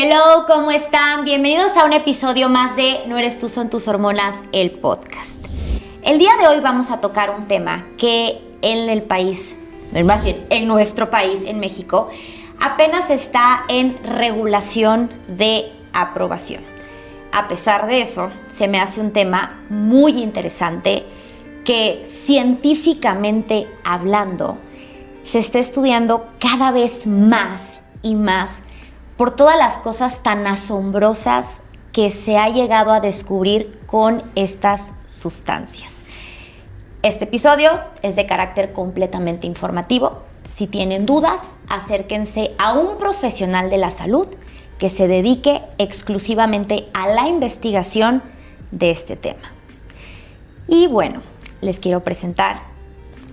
Hello, ¿cómo están? Bienvenidos a un episodio más de No eres tú, son tus hormonas, el podcast. El día de hoy vamos a tocar un tema que en el país, más bien en nuestro país, en México, apenas está en regulación de aprobación. A pesar de eso, se me hace un tema muy interesante que científicamente hablando se está estudiando cada vez más y más por todas las cosas tan asombrosas que se ha llegado a descubrir con estas sustancias. Este episodio es de carácter completamente informativo. Si tienen dudas, acérquense a un profesional de la salud que se dedique exclusivamente a la investigación de este tema. Y bueno, les quiero presentar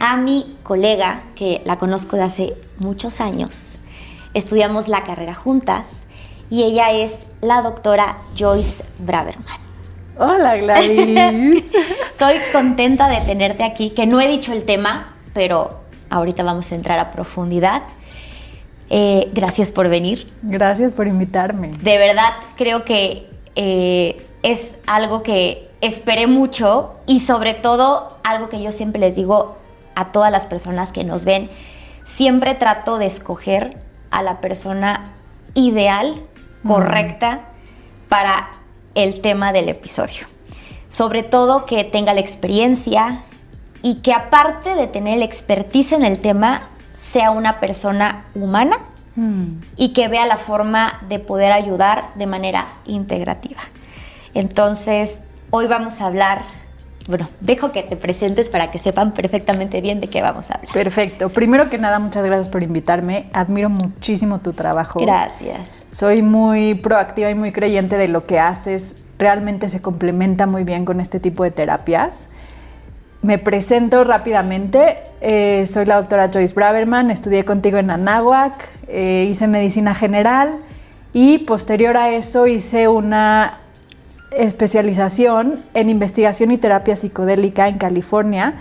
a mi colega, que la conozco de hace muchos años. Estudiamos la carrera juntas y ella es la doctora Joyce Braverman. Hola, Gladys. Estoy contenta de tenerte aquí, que no he dicho el tema, pero ahorita vamos a entrar a profundidad. Gracias por venir. Gracias por invitarme. De verdad, creo que es algo que esperé mucho y sobre todo algo que yo siempre les digo a todas las personas que nos ven. Siempre trato de escoger a la persona ideal, correcta, para el tema del episodio. Sobre todo que tenga la experiencia y que aparte de tener la expertise en el tema, sea una persona humana y que vea la forma de poder ayudar de manera integrativa. Entonces, hoy vamos a hablar. Bueno, dejo que te presentes para que sepan perfectamente bien de qué vamos a hablar. Perfecto. Primero que nada, muchas gracias por invitarme. Admiro muchísimo tu trabajo. Gracias. Soy muy proactiva y muy creyente de lo que haces. Realmente se complementa muy bien con este tipo de terapias. Me presento rápidamente. Soy la doctora Joyce Braverman. Estudié contigo en Anáhuac. Hice medicina general y posterior a eso hice una especialización en investigación y terapia psicodélica en California,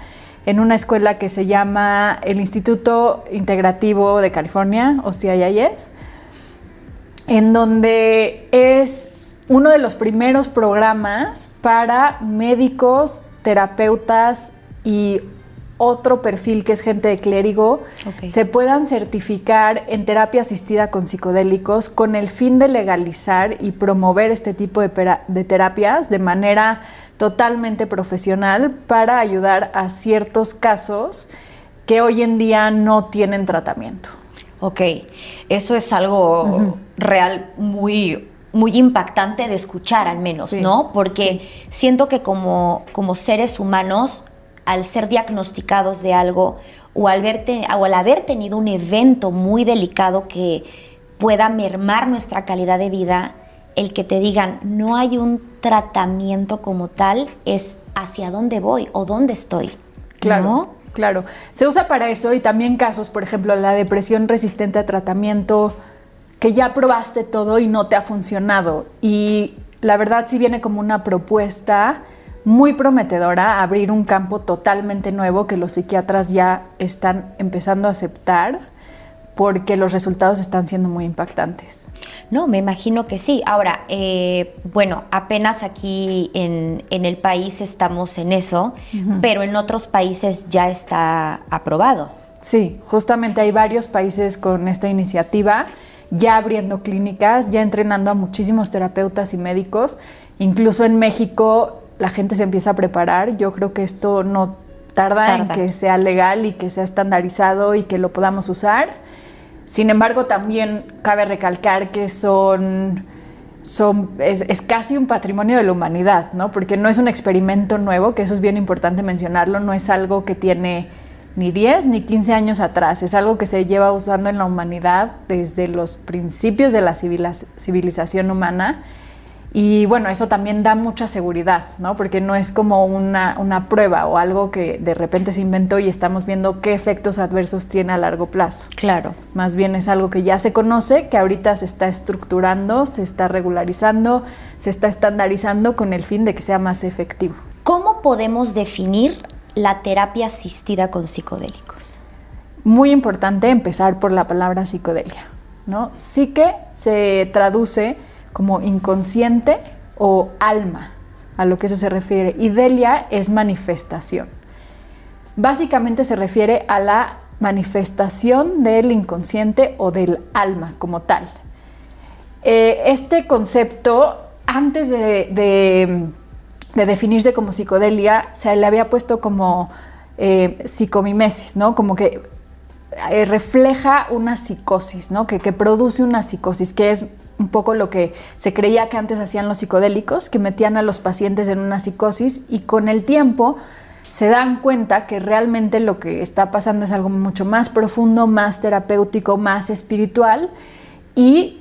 en una escuela que se llama el Instituto Integrativo de California, o CIIS, en donde es uno de los primeros programas para médicos, terapeutas y otro perfil que es gente de clérigo, se puedan certificar en terapia asistida con psicodélicos con el fin de legalizar y promover este tipo de terapias de manera totalmente profesional para ayudar a ciertos casos que hoy en día no tienen tratamiento. Ok, eso es algo real muy impactante de escuchar al menos, sí, ¿no? Porque siento que como seres humanos, al ser diagnosticados de algo o al haber tenido un evento muy delicado que pueda mermar nuestra calidad de vida, el que te digan no hay un tratamiento como tal es hacia dónde voy o dónde estoy. Claro, ¿no? Claro. Se usa para eso y también casos, por ejemplo, la depresión resistente a tratamiento, que ya probaste todo y no te ha funcionado. Y la verdad sí viene como una propuesta muy prometedora, abrir un campo totalmente nuevo que los psiquiatras ya están empezando a aceptar porque los resultados están siendo muy impactantes. No, me imagino que sí. Ahora, bueno, apenas aquí en el país estamos en eso, pero en otros países ya está aprobado. Sí, justamente hay varios países con esta iniciativa, ya abriendo clínicas, ya entrenando a muchísimos terapeutas y médicos. Incluso en México la gente se empieza a preparar. Yo creo que esto no tarda en que sea legal y que sea estandarizado y que lo podamos usar. Sin embargo, también cabe recalcar que es casi un patrimonio de la humanidad, ¿no? Porque no es un experimento nuevo, que eso es bien importante mencionarlo, no es algo que tiene ni 10 ni 15 años atrás, es algo que se lleva usando en la humanidad desde los principios de la civilización humana. Y bueno, eso también da mucha seguridad, ¿no? Porque no es como una prueba o algo que de repente se inventó y estamos viendo qué efectos adversos tiene a largo plazo. Claro. Más bien es algo que ya se conoce, que ahorita se está estructurando, se está regularizando, se está estandarizando con el fin de que sea más efectivo. ¿Cómo podemos definir la terapia asistida con psicodélicos? Muy importante empezar por la palabra psicodelia. ¿no? Psique se traduce como inconsciente o alma, a lo que eso se refiere. Y Delia es manifestación. Básicamente se refiere a la manifestación del inconsciente o del alma como tal. Este concepto, antes de definirse como psicodelia, se le había puesto como psicomimesis, ¿no? Como que refleja una psicosis, ¿no? Que produce una psicosis, que es un poco lo que se creía que antes hacían los psicodélicos, que metían a los pacientes en una psicosis, y con el tiempo se dan cuenta que realmente lo que está pasando es algo mucho más profundo, más terapéutico, más espiritual. Y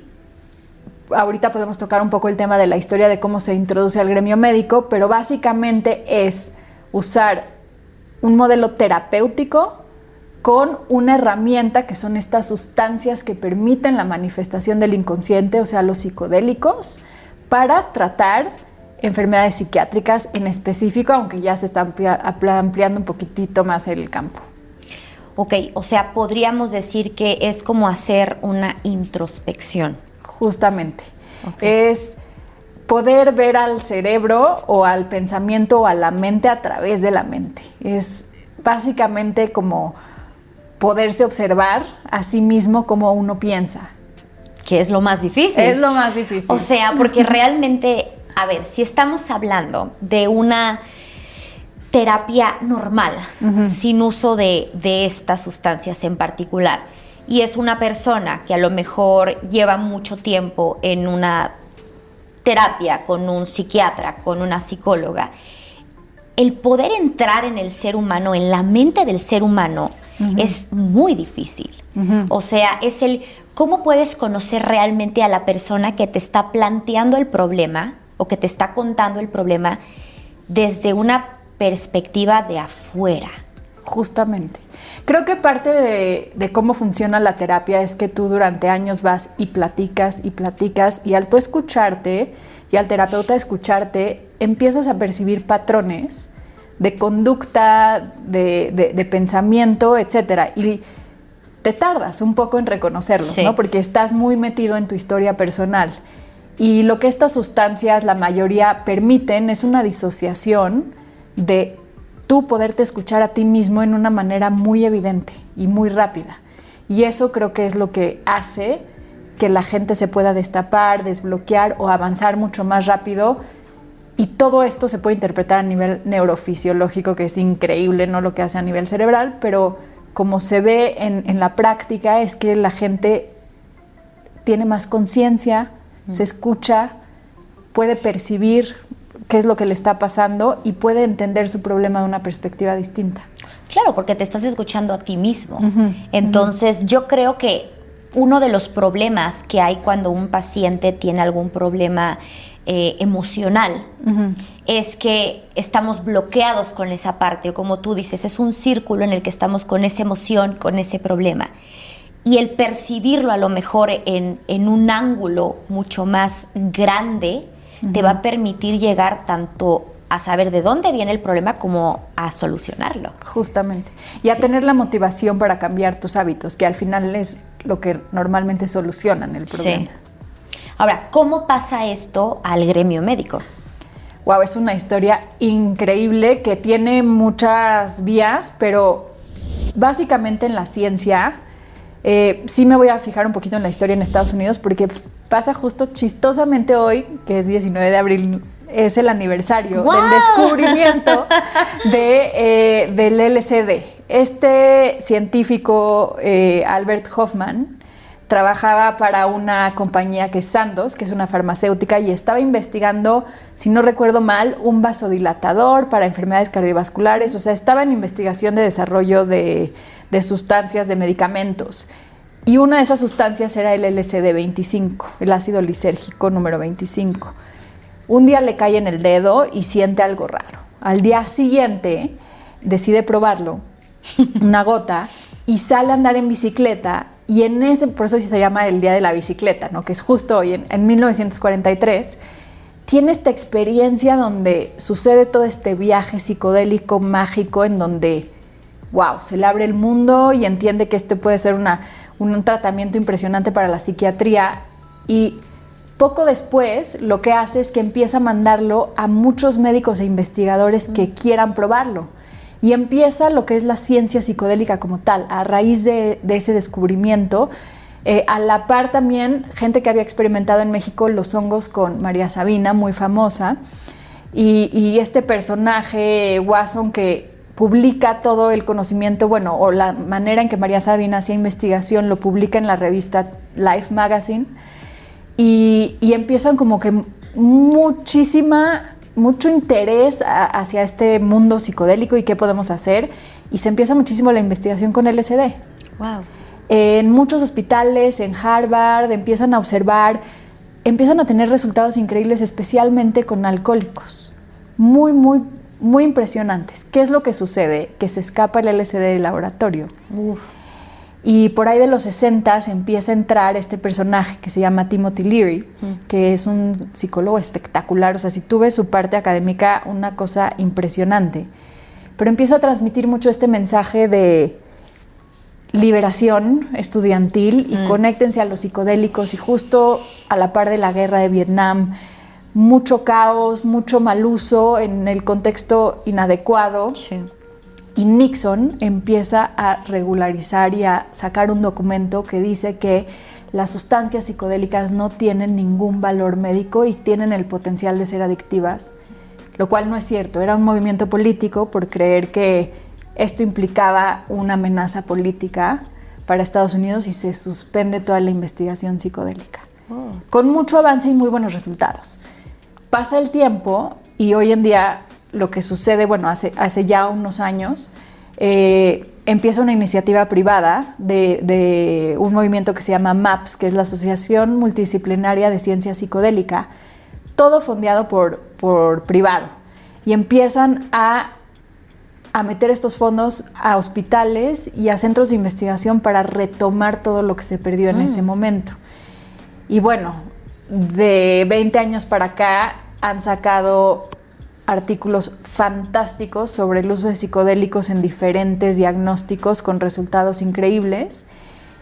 ahorita podemos tocar un poco el tema de la historia de cómo se introduce al gremio médico, pero básicamente es usar un modelo terapéutico con una herramienta que son estas sustancias que permiten la manifestación del inconsciente, o sea, los psicodélicos, para tratar enfermedades psiquiátricas en específico, aunque ya se está ampliando un poquitito más el campo. Ok, o sea, podríamos decir que es como hacer una introspección. Justamente. Okay. Es poder ver al cerebro o al pensamiento o a la mente a través de la mente. Es básicamente como poderse observar a sí mismo como uno piensa. Que es lo más difícil. Es lo más difícil. O sea, porque realmente, a ver, si estamos hablando de una terapia normal, sin uso de estas sustancias en particular, y es una persona que a lo mejor lleva mucho tiempo en una terapia con un psiquiatra, con una psicóloga, el poder entrar en el ser humano, en la mente del ser humano, es muy difícil. O sea, es cómo puedes conocer realmente a la persona que te está planteando el problema o que te está contando el problema desde una perspectiva de afuera. Justamente. Creo que parte de cómo funciona la terapia es que tú durante años vas y platicas, y al tú escucharte y al terapeuta escucharte, empiezas a percibir patrones de conducta, de pensamiento, etcétera. Y te tardas un poco en reconocerlos, sí, ¿no? Porque estás muy metido en tu historia personal. Y lo que estas sustancias, la mayoría, permiten es una disociación de tú poderte escuchar a ti mismo en una manera muy evidente y muy rápida. Y eso creo que es lo que hace que la gente se pueda destapar, desbloquear o avanzar mucho más rápido. Y todo esto se puede interpretar a nivel neurofisiológico, que es increíble, ¿no? Lo que hace a nivel cerebral, pero como se ve en la práctica es que la gente tiene más conciencia, se escucha, puede percibir qué es lo que le está pasando y puede entender su problema de una perspectiva distinta. Claro, porque te estás escuchando a ti mismo. Entonces, yo creo que uno de los problemas que hay cuando un paciente tiene algún problema emocional es que estamos bloqueados con esa parte, o como tú dices, es un círculo en el que estamos con esa emoción, con ese problema. Y el percibirlo a lo mejor en un ángulo mucho más grande te va a permitir llegar tanto a saber de dónde viene el problema como a solucionarlo. Justamente. Y a tener la motivación para cambiar tus hábitos, que al final es lo que normalmente solucionan el problema. Sí. Ahora, ¿cómo pasa esto al gremio médico? Wow, es una historia increíble que tiene muchas vías, pero básicamente en la ciencia, sí me voy a fijar un poquito en la historia en Estados Unidos, porque pasa justo chistosamente hoy, que es 19 de abril, es el aniversario del descubrimiento del LSD. Este científico, Albert Hofmann, trabajaba para una compañía que es Sandoz, que es una farmacéutica, y estaba investigando, si no recuerdo mal, un vasodilatador para enfermedades cardiovasculares. O sea, estaba en investigación de desarrollo de sustancias, de medicamentos. Y una de esas sustancias era el LSD-25, el ácido lisérgico número 25. Un día le cae en el dedo y siente algo raro. Al día siguiente decide probarlo, una gota, y sale a andar en bicicleta. Y por eso se llama el Día de la Bicicleta, ¿no? Que es justo hoy, en 1943, tiene esta experiencia donde sucede todo este viaje psicodélico, mágico, en donde, wow, se le abre el mundo y entiende que este puede ser un tratamiento impresionante para la psiquiatría, y poco después lo que hace es que empieza a mandarlo a muchos médicos e investigadores que quieran probarlo. Y empieza lo que es la ciencia psicodélica como tal, a raíz de ese descubrimiento. A la par también, gente que había experimentado en México los hongos con María Sabina, muy famosa, y este personaje, Wasson, que publica todo el conocimiento, bueno, o la manera en que María Sabina hacía investigación, lo publica en la revista Life Magazine, y empiezan como que mucho interés hacia este mundo psicodélico y qué podemos hacer, y se empieza muchísimo la investigación con LSD. Wow. En muchos hospitales, en Harvard, empiezan a observar, empiezan a tener resultados increíbles, especialmente con alcohólicos. Muy, muy, muy impresionantes. ¿Qué es lo que sucede? Que se escapa el LSD del laboratorio. Uf. Y por ahí de los 60 empieza a entrar este personaje que se llama Timothy Leary, que es un psicólogo espectacular. O sea, si tú ves su parte académica, una cosa impresionante. Pero empieza a transmitir mucho este mensaje de liberación estudiantil y conéctense a los psicodélicos, y justo a la par de la guerra de Vietnam, mucho caos, mucho mal uso en el contexto inadecuado. Sí. Y Nixon empieza a regularizar y a sacar un documento que dice que las sustancias psicodélicas no tienen ningún valor médico y tienen el potencial de ser adictivas, lo cual no es cierto. Era un movimiento político por creer que esto implicaba una amenaza política para Estados Unidos, y se suspende toda la investigación psicodélica. Con mucho avance y muy buenos resultados. Pasa el tiempo y hoy en día lo que sucede, bueno, hace ya unos años, empieza una iniciativa privada de un movimiento que se llama MAPS, que es la Asociación Multidisciplinaria de Ciencia Psicodélica, todo fondeado por privado. Y empiezan a meter estos fondos a hospitales y a centros de investigación para retomar todo lo que se perdió en ese momento. Y bueno, de 20 años para acá han sacado artículos fantásticos sobre el uso de psicodélicos en diferentes diagnósticos con resultados increíbles,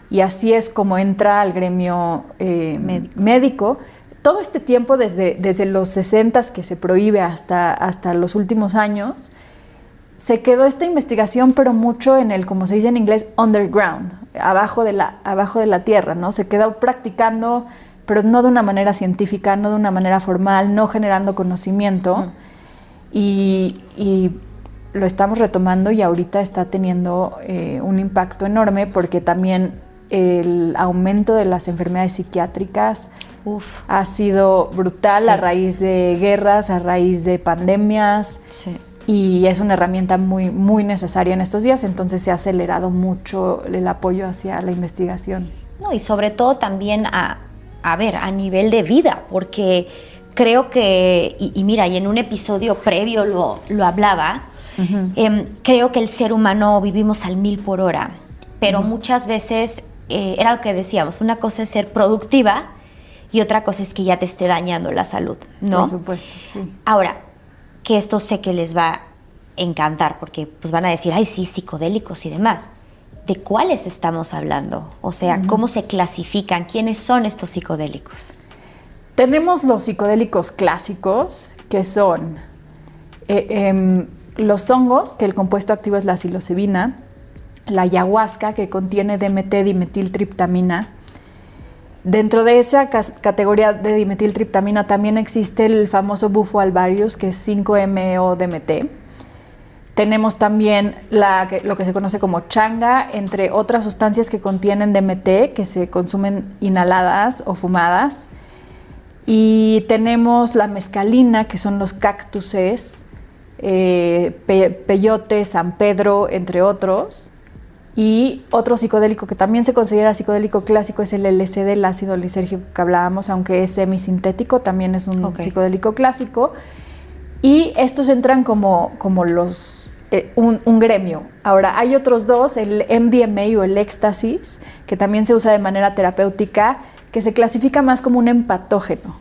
y así es como entra al gremio médico. Todo este tiempo, desde los 60s que se prohíbe hasta los últimos años, se quedó esta investigación, pero mucho en el, como se dice en inglés, underground, abajo de la tierra, ¿no? Se quedó practicando, pero no de una manera científica, no de una manera formal, no generando conocimiento. Y lo estamos retomando, y ahorita está teniendo un impacto enorme, porque también el aumento de las enfermedades psiquiátricas ha sido brutal. Sí. A raíz de guerras, a raíz de pandemias. Sí. Y es una herramienta muy, muy necesaria en estos días, entonces se ha acelerado mucho el apoyo hacia la investigación. No, y sobre todo también a nivel de vida, porque creo que, y mira, y en un episodio previo lo hablaba, creo que el ser humano vivimos al 1000 por hora, pero muchas veces era lo que decíamos, una cosa es ser productiva y otra cosa es que ya te esté dañando la salud, ¿no? Por supuesto, sí. Ahora, que esto sé que les va a encantar, porque pues van a decir, ay, sí, psicodélicos y demás. ¿De cuáles estamos hablando? O sea, ¿cómo se clasifican? ¿Quiénes son estos psicodélicos? Tenemos los psicodélicos clásicos, que son los hongos, que el compuesto activo es la psilocibina, la ayahuasca, que contiene DMT, dimetiltriptamina. Dentro de esa categoría de dimetiltriptamina también existe el famoso bufo alvarius, que es 5-MeO-DMT. Tenemos también lo que se conoce como changa, entre otras sustancias que contienen DMT, que se consumen inhaladas o fumadas. Y tenemos la mescalina, que son los cactuses, peyote, San Pedro, entre otros. Y otro psicodélico que también se considera psicodélico clásico es el LSD, el ácido lisérgico que hablábamos, aunque es semisintético, también es un psicodélico clásico. Y estos entran como un gremio. Ahora, hay otros dos, el MDMA o el éxtasis, que también se usa de manera terapéutica, que se clasifica más como un empatógeno.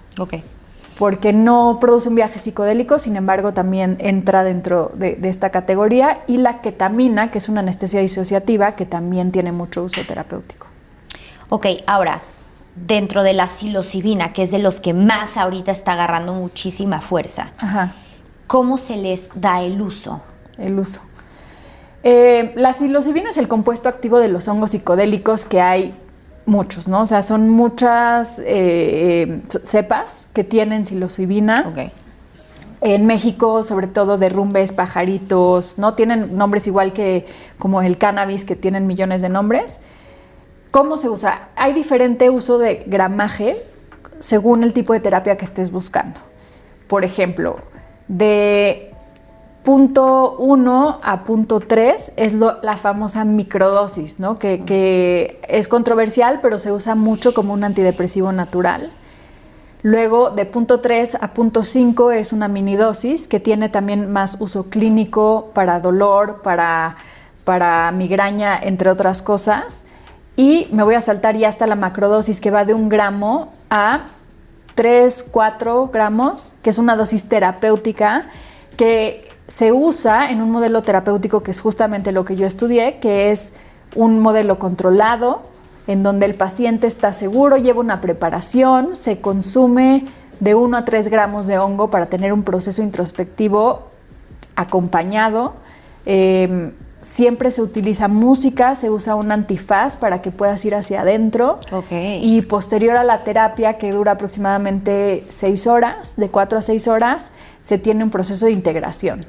Porque no produce un viaje psicodélico, sin embargo también entra dentro de esta categoría, y la ketamina, que es una anestesia disociativa, que también tiene mucho uso terapéutico. Ok, ahora, dentro de la psilocibina, que es de los que más ahorita está agarrando muchísima fuerza, Ajá. ¿cómo se les da el uso? El uso. La psilocibina es el compuesto activo de los hongos psicodélicos, que hay muchos, ¿no? O sea, son muchas cepas que tienen psilocibina. Ok. En México, sobre todo derrumbes, pajaritos, ¿no? Tienen nombres igual que como el cannabis, que tienen millones de nombres. ¿Cómo se usa? Hay diferente uso de gramaje según el tipo de terapia que estés buscando. Por ejemplo, de punto 1 a punto 3 es la famosa microdosis, ¿no? Que es controversial, pero se usa mucho como un antidepresivo natural. Luego, de punto 3 a punto 5 es una minidosis que tiene también más uso clínico para dolor, para migraña, entre otras cosas. Y me voy a saltar ya hasta la macrodosis, que va de 1 gramo a 3, 4 gramos, que es una dosis terapéutica que se usa en un modelo terapéutico que es justamente lo que yo estudié, que es un modelo controlado, en donde el paciente está seguro, lleva una preparación, se consume de 1 a 3 gramos de hongo para tener un proceso introspectivo acompañado. Siempre se utiliza música, se usa un antifaz para que puedas ir hacia adentro. Okay. Y posterior a la terapia, que dura aproximadamente 6 horas, de 4 a 6 horas, se tiene un proceso de integración.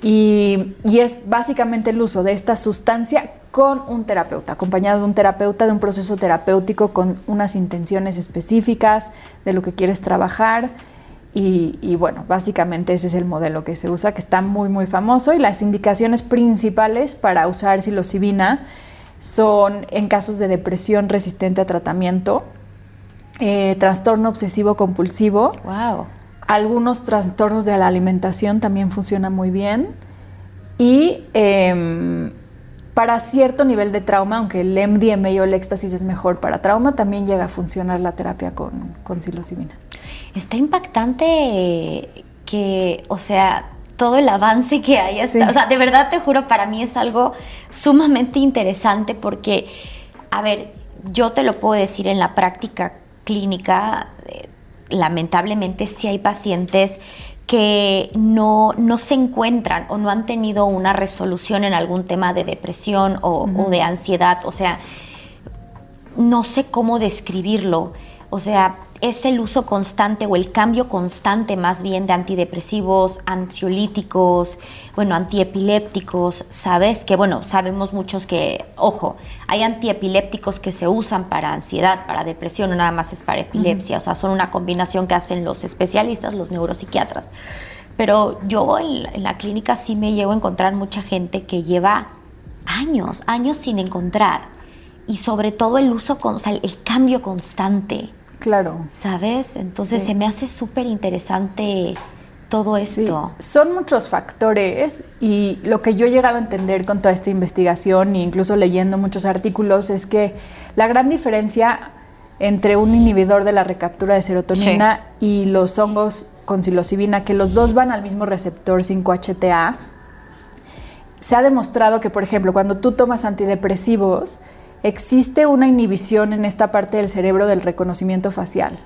Y es básicamente el uso de esta sustancia con un terapeuta, acompañado de un terapeuta, de un proceso terapéutico con unas intenciones específicas de lo que quieres trabajar. Y bueno, básicamente ese es el modelo que se usa, que está muy, muy famoso. Y las indicaciones principales para usar psilocibina son en casos de depresión resistente a tratamiento, trastorno obsesivo compulsivo. Wow. Algunos trastornos de la alimentación también funcionan muy bien. Y para cierto nivel de trauma, aunque el MDMA o el éxtasis es mejor para trauma, también llega a funcionar la terapia con psilocibina. Está impactante que, o sea, todo el avance que hay. Sí. O sea, de verdad te juro, para mí es algo sumamente interesante porque, a ver, yo te lo puedo decir en la práctica clínica, lamentablemente sí hay pacientes que no se encuentran o no han tenido una resolución en algún tema de depresión o de ansiedad. O sea, no sé cómo describirlo. O sea, es el uso constante o el cambio constante más bien de antidepresivos, ansiolíticos, bueno, antiepilépticos, ¿sabes? Que bueno, sabemos muchos que, ojo, hay antiepilépticos que se usan para ansiedad, para depresión, no nada más es para epilepsia, o sea, son una combinación que hacen los especialistas, los neuropsiquiatras. Pero yo en la clínica sí me llevo a encontrar mucha gente que lleva años sin encontrar, y sobre todo el uso, o sea, el cambio constante. Claro. ¿Sabes? Entonces Sí. se me hace súper interesante todo esto. Sí. Son muchos factores, y lo que yo he llegado a entender con toda esta investigación e incluso leyendo muchos artículos es que la gran diferencia entre un inhibidor de la recaptura de serotonina y los hongos con psilocibina, que los dos van al mismo receptor 5-HTA, se ha demostrado que, por ejemplo, cuando tú tomas antidepresivos, existe una inhibición en esta parte del cerebro del reconocimiento facial.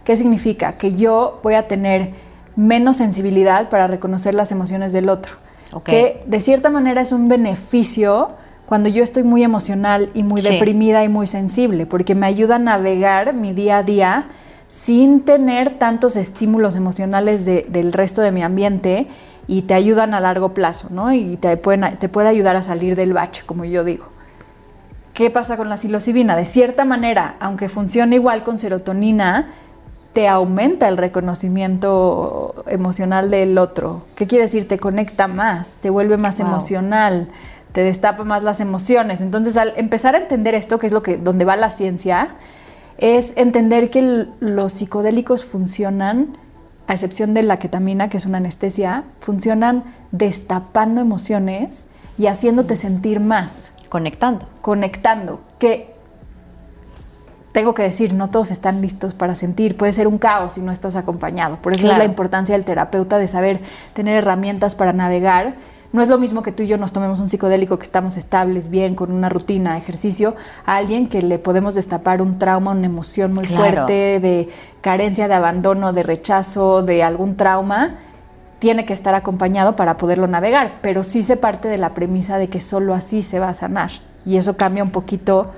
¿Qué significa? Que yo voy a tener menos sensibilidad para reconocer las emociones del otro. Okay. Que de cierta manera es un beneficio cuando yo estoy muy emocional y muy deprimida y muy sensible, porque me ayuda a navegar mi día a día sin tener tantos estímulos emocionales del resto de mi ambiente, y te ayudan a largo plazo, ¿no? Y te puede ayudar a salir del bache, como yo digo. ¿Qué pasa con la psilocibina? De cierta manera, aunque funciona igual con serotonina, te aumenta el reconocimiento emocional del otro. ¿Qué quiere decir? Te conecta más, te vuelve más emocional, te destapa más las emociones. Entonces, al empezar a entender esto, que es donde va la ciencia, es entender que los psicodélicos funcionan, a excepción de la ketamina, que es una anestesia, funcionan destapando emociones y haciéndote sentir más. Conectando, que tengo que decir, no todos están listos para sentir, puede ser un caos si no estás acompañado. Por eso es la importancia del terapeuta, de saber tener herramientas para navegar, no es lo mismo que tú y yo nos tomemos un psicodélico que estamos estables, bien, con una rutina, ejercicio, a alguien que le podemos destapar un trauma, una emoción muy fuerte de carencia, de abandono, de rechazo, de algún trauma. Tiene que estar acompañado para poderlo navegar, pero sí se parte de la premisa de que solo así se va a sanar. Y eso cambia un poquito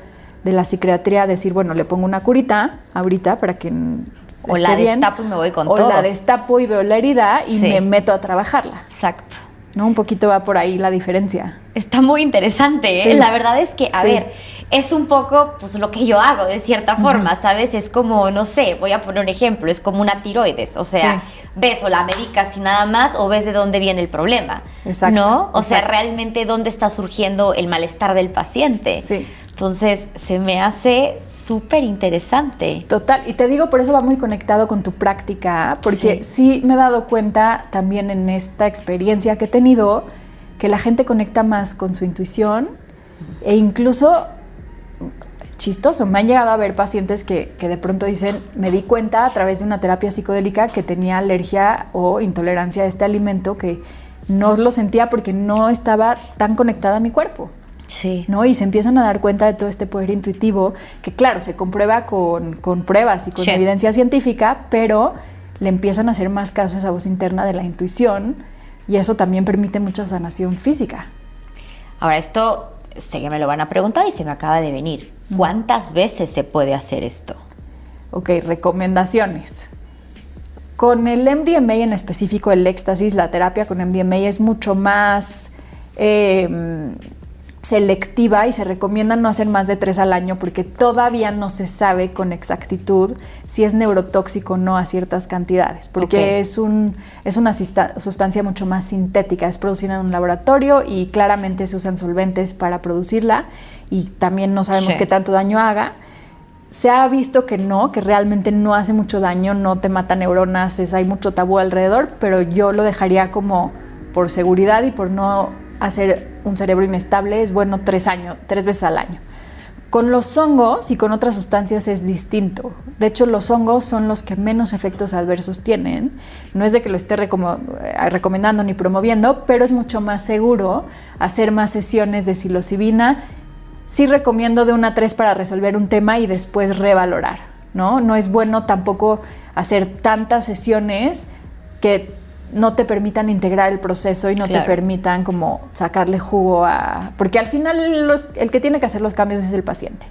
de la psiquiatría, decir, bueno, le pongo una curita ahorita para que o la destapo y me voy con todo. O la destapo y veo la herida y me meto a trabajarla. Exacto. ¿No? Un poquito va por ahí la diferencia. Está muy interesante, ¿eh? Sí. La verdad es que, a ver, es un poco pues lo que yo hago de cierta forma, ¿sabes? Es como, no sé, voy a poner un ejemplo, es como una tiroides, o sea, ves o la medicas y nada más o ves de dónde viene el problema, ¿no? O sea, realmente dónde está surgiendo el malestar del paciente. Sí. Entonces, se me hace súper interesante. Total, y te digo, por eso va muy conectado con tu práctica, porque sí me he dado cuenta también en esta experiencia que he tenido que la gente conecta más con su intuición e incluso, chistoso, me han llegado a ver pacientes que de pronto dicen, me di cuenta a través de una terapia psicodélica que tenía alergia o intolerancia a este alimento que no lo sentía porque no estaba tan conectada a mi cuerpo. Sí. ¿No? Y se empiezan a dar cuenta de todo este poder intuitivo que, claro, se comprueba con pruebas y con evidencia científica, pero le empiezan a hacer más caso a esa voz interna de la intuición y eso también permite mucha sanación física. Ahora, esto sé que me lo van a preguntar y se me acaba de venir. ¿Cuántas veces se puede hacer esto? Ok, recomendaciones. Con el MDMA en específico, el éxtasis, la terapia con MDMA es mucho más selectiva y se recomienda no hacer más de 3 al año porque todavía no se sabe con exactitud si es neurotóxico o no a ciertas cantidades, porque es una sustancia mucho más sintética, es producida en un laboratorio y claramente se usan solventes para producirla y también no sabemos qué tanto daño haga. Se ha visto que no, que realmente no hace mucho daño, no te mata neuronas, hay mucho tabú alrededor, pero yo lo dejaría como por seguridad y por no hacer un cerebro inestable, es bueno 3 veces al año. Con los hongos y con otras sustancias es distinto. De hecho, los hongos son los que menos efectos adversos tienen. No es de que lo esté recomendando ni promoviendo, pero es mucho más seguro hacer más sesiones de psilocibina. Sí recomiendo de 1 a 3 para resolver un tema y después revalorar, ¿no? No es bueno tampoco hacer tantas sesiones que no te permitan integrar el proceso y no te permitan como sacarle jugo a... Porque al final el que tiene que hacer los cambios es el paciente,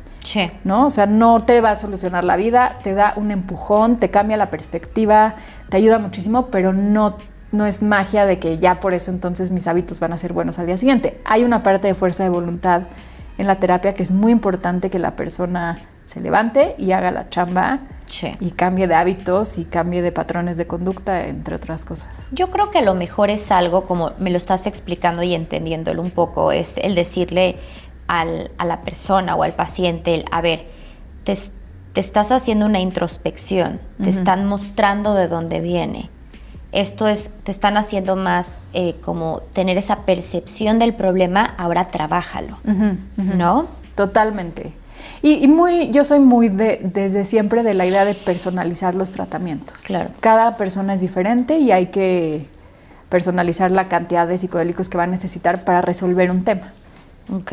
¿no? O sea, no te va a solucionar la vida, te da un empujón, te cambia la perspectiva, te ayuda muchísimo, pero no es magia de que ya por eso entonces mis hábitos van a ser buenos al día siguiente. Hay una parte de fuerza de voluntad en la terapia que es muy importante que la persona se levante y haga la chamba y cambie de hábitos y cambie de patrones de conducta, entre otras cosas. Yo creo que lo mejor es algo, como me lo estás explicando y entendiéndolo un poco, es el decirle a la persona o al paciente, a ver, te estás haciendo una introspección, te están mostrando de dónde viene. Esto te están haciendo más como tener esa percepción del problema, ahora trabájalo, ¿no? Totalmente. Yo soy muy desde siempre de la idea de personalizar los tratamientos. Claro. Cada persona es diferente y hay que personalizar la cantidad de psicodélicos que va a necesitar para resolver un tema. Ok.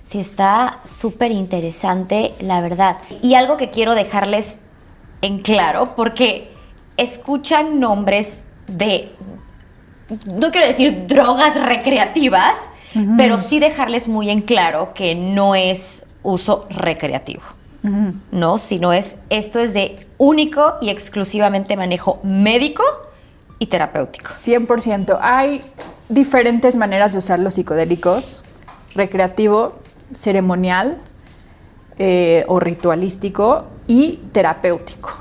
Sí, está súper interesante, la verdad. Y algo que quiero dejarles en claro, porque escuchan nombres de, no quiero decir drogas recreativas, pero sí dejarles muy en claro que no es uso recreativo, ¿no? Sino esto es de único y exclusivamente manejo médico y terapéutico. 100%. Hay diferentes maneras de usar los psicodélicos: recreativo, ceremonial o ritualístico y terapéutico.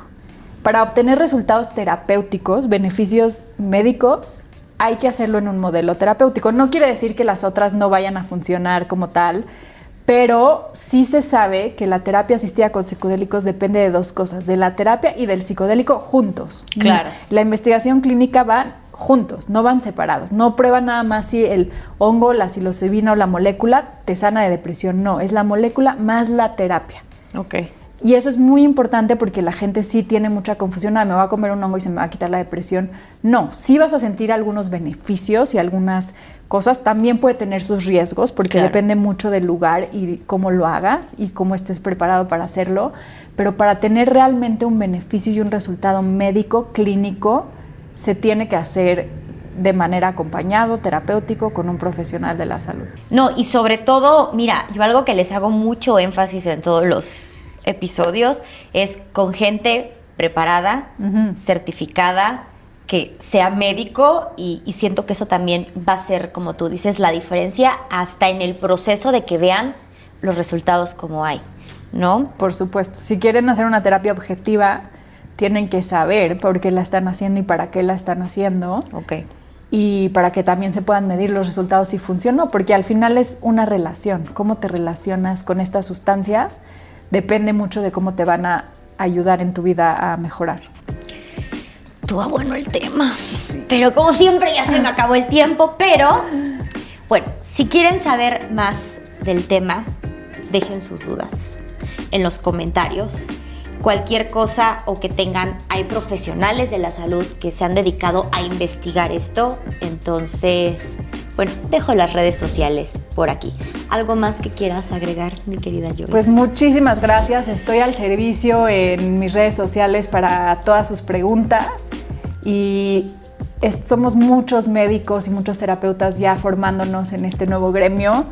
Para obtener resultados terapéuticos, beneficios médicos, hay que hacerlo en un modelo terapéutico. No quiere decir que las otras no vayan a funcionar como tal, pero sí se sabe que la terapia asistida con psicodélicos depende de 2 cosas, de la terapia y del psicodélico juntos. Claro. La investigación clínica va juntos, no van separados. No prueban nada más si el hongo, la psilocibina o la molécula te sana de depresión. No, es la molécula más la terapia. Ok. Y eso es muy importante porque la gente sí tiene mucha confusión. Me voy a comer un hongo y se me va a quitar la depresión. No, sí vas a sentir algunos beneficios y algunas cosas. También puede tener sus riesgos porque depende mucho del lugar y cómo lo hagas y cómo estés preparado para hacerlo. Pero para tener realmente un beneficio y un resultado médico, clínico, se tiene que hacer de manera acompañado, terapéutico, con un profesional de la salud. No, y sobre todo, mira, yo algo que les hago mucho énfasis en todos los episodios es con gente preparada, certificada, que sea médico y siento que eso también va a ser, como tú dices, la diferencia hasta en el proceso de que vean los resultados como hay, ¿no? Por supuesto. Si quieren hacer una terapia objetiva, tienen que saber por qué la están haciendo y para qué la están haciendo. Ok. Y para que también se puedan medir los resultados si funcionó, porque al final es una relación. Cómo te relacionas con estas sustancias depende mucho de cómo te van a ayudar en tu vida a mejorar. Estuvo bueno el tema, pero como siempre ya se me acabó el tiempo, pero bueno, si quieren saber más del tema, dejen sus dudas en los comentarios. Cualquier cosa o que tengan, hay profesionales de la salud que se han dedicado a investigar esto, entonces, bueno, dejo las redes sociales por aquí. ¿Algo más que quieras agregar, mi querida Joyce? Pues muchísimas gracias, estoy al servicio en mis redes sociales para todas sus preguntas y somos muchos médicos y muchos terapeutas ya formándonos en este nuevo gremio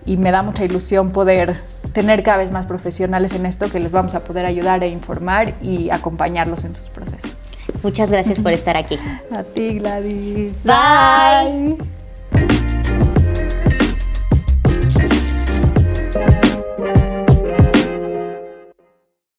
y me da mucha ilusión poder tener cada vez más profesionales en esto que les vamos a poder ayudar e informar y acompañarlos en sus procesos. Muchas gracias por estar aquí. A ti, Gladys. Bye.